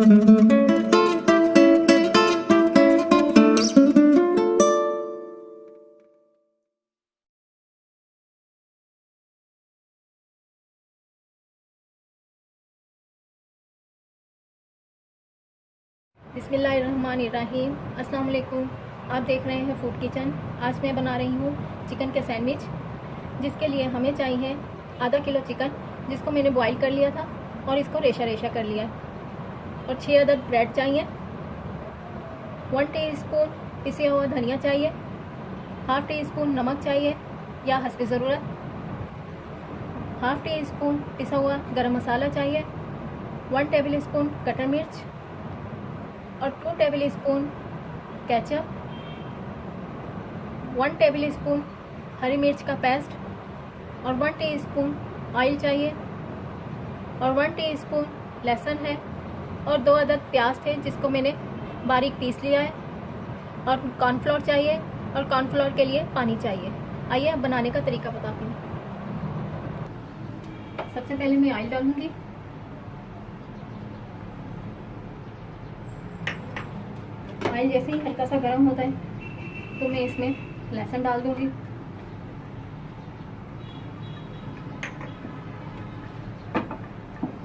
बिस्मिल्लाहिर्रहमानिर्रहीम। अस्सलाम वालेकुम। आप देख रहे हैं फूड किचन। आज मैं बना रही हूँ चिकन के सैंडविच, जिसके लिए हमें चाहिए आधा किलो चिकन, जिसको मैंने बॉईल कर लिया था और इसको रेशा रेशा कर लिया, और 6 अदद ब्रेड चाहिए, 1 टीस्पून पिसा हुआ धनिया चाहिए, हाफ़ टी स्पून नमक चाहिए या हस्ब ज़रूरत, हाफ़ टी स्पून पिसा हुआ गरम मसाला चाहिए, 1 टेबल स्पून कटर मिर्च और 2 tablespoon ketchup, 1 tablespoon हरी मिर्च का पेस्ट और 1 टीस्पून ऑयल चाहिए, और 1 टीस्पून लहसुन है, और 2 अदद प्याज थे जिसको मैंने बारीक पीस लिया है, और कॉर्नफ्लोर चाहिए, और कॉर्नफ्लोर के लिए पानी चाहिए। आइए अब बनाने का तरीका बताती हूँ। सबसे पहले मैं ऑयल डालूंगी। ऑयल जैसे ही हल्का सा गर्म होता है तो मैं इसमें लहसुन डाल दूंगी।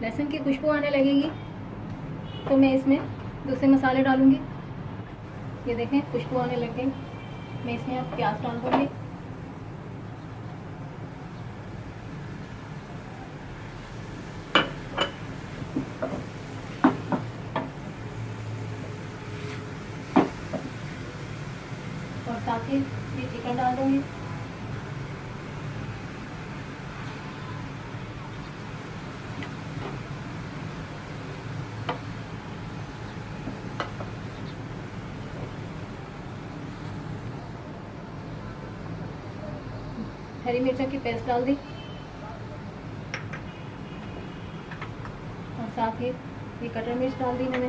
लहसुन की खुशबू आने लगेगी तो मैं इसमें दूसरे मसाले डालूंगी। ये देखें खुशबू आने लग गई। मैं इसमें अब प्याज डाल दूंगी। और साथ ही ये चिकन डाल दूंगी। हरी मिर्च की पेस्ट डाल दी, और साथ ही ये कटर मिर्च डाल दी मैंने।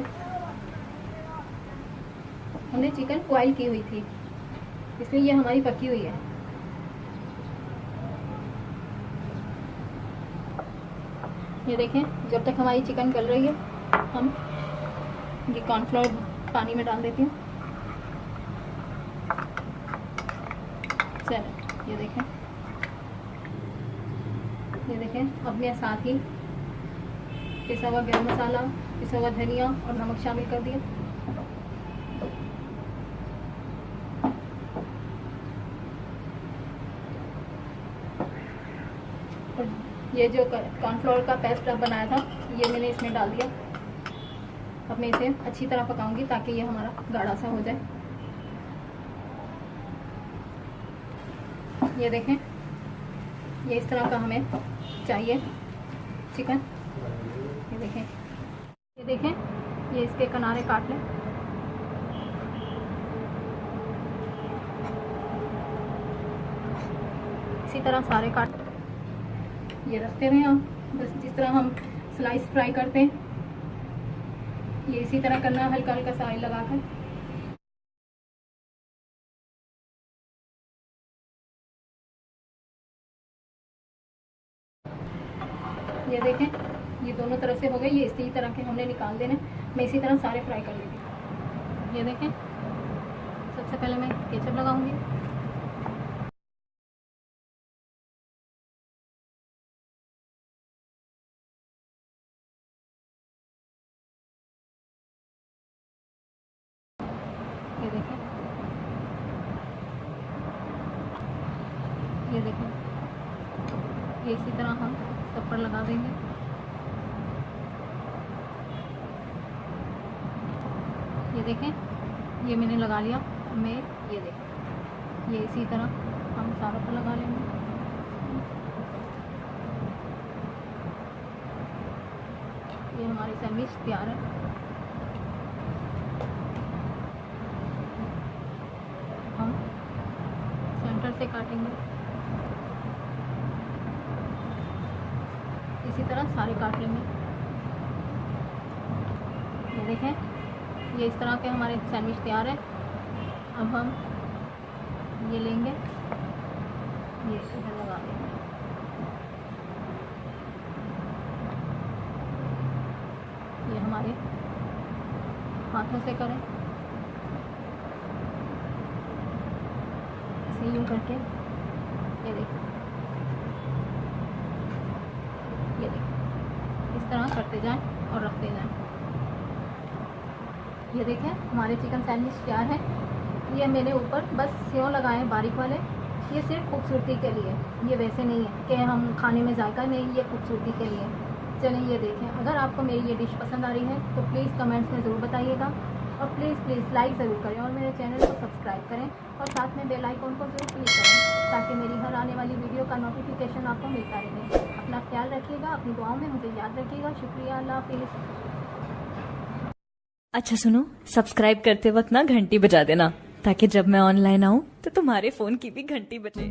हमने चिकन बॉईल की हुई थी, इसलिए ये हमारी पकी हुई है। ये देखें, जब तक हमारी चिकन गल रही है हम ये कॉर्नफ्लोर पानी में डाल देती हूँ। चलो ये देखें अब मैं साथ ही पिसा हुआ गरम मसाला, पिसा हुआ धनिया और नमक शामिल कर दिया। और ये जो कॉर्नफ्लोर का पेस्ट बनाया था ये मैंने इसमें डाल दिया। अब मैं इसे अच्छी तरह पकाऊंगी ताकि ये हमारा गाढ़ा सा हो जाए। ये देखें, ये इस तरह का हमें चाहिए चिकन। ये देखें ये इसके किनारे काट लें। इसी तरह सारे काट ये रखते रहें हम, बस जिस तरह हम स्लाइस फ्राई करते हैं ये इसी तरह करना है, हल्का हल्का सा ऑयल लगाकर। ये देखें ये दोनों तरफ से हो गए। ये इसी तरह के हमने निकाल देने। मैं इसी तरह सारे फ्राई कर लेती। ये देखें सबसे पहले मैं केचप लगाऊंगी। ये देखें ये इसी तरह हम सब पर लगा देंगे। ये देखें ये मैंने लगा लिया। मैं ये देखें ये इसी तरह हम सारों पर लगा लेंगे। ये हमारी सैंडविच तैयार है। हम सेंटर से काटेंगे, इसी तरह सारे काट लेंगे। ये देखें ये इस तरह के हमारे सैंडविच तैयार है। अब हम ये लेंगे, ये इधर लगा देंगे। ये हमारे हाथों से करें, ऐसे यूँ करके। ये देखिए, ये देखिए, इस तरह करते जाएं और रखते जाएं। ये देखें हमारे चिकन सैंडविच तैयार है। ये मैंने ऊपर बस सेव लगाए बारीक वाले, ये सिर्फ खूबसूरती के लिए, ये वैसे नहीं है कि हम खाने में जायका नहीं, ये खूबसूरती के लिए। चलें ये देखें, अगर आपको मेरी ये डिश पसंद आ रही है तो प्लीज़ कमेंट्स में ज़रूर बताइएगा, और प्लीज़ लाइक ज़रूर करें, और मेरे चैनल को सब्सक्राइब करें, और साथ में बेल आइकॉन को ज़रूर क्लिक करें ताकि मेरी हर आने वाली वीडियो का नोटिफिकेशन आपको मिलता रहे। अपना ख्याल रखिएगा, अपनी दुआओं में मुझे याद रखिएगा। शुक्रिया, अल्लाह हाफिज़। अच्छा सुनो, सब्सक्राइब करते वक्त ना घंटी बजा देना, ताकि जब मैं ऑनलाइन आऊं तो तुम्हारे फोन की भी घंटी बजे।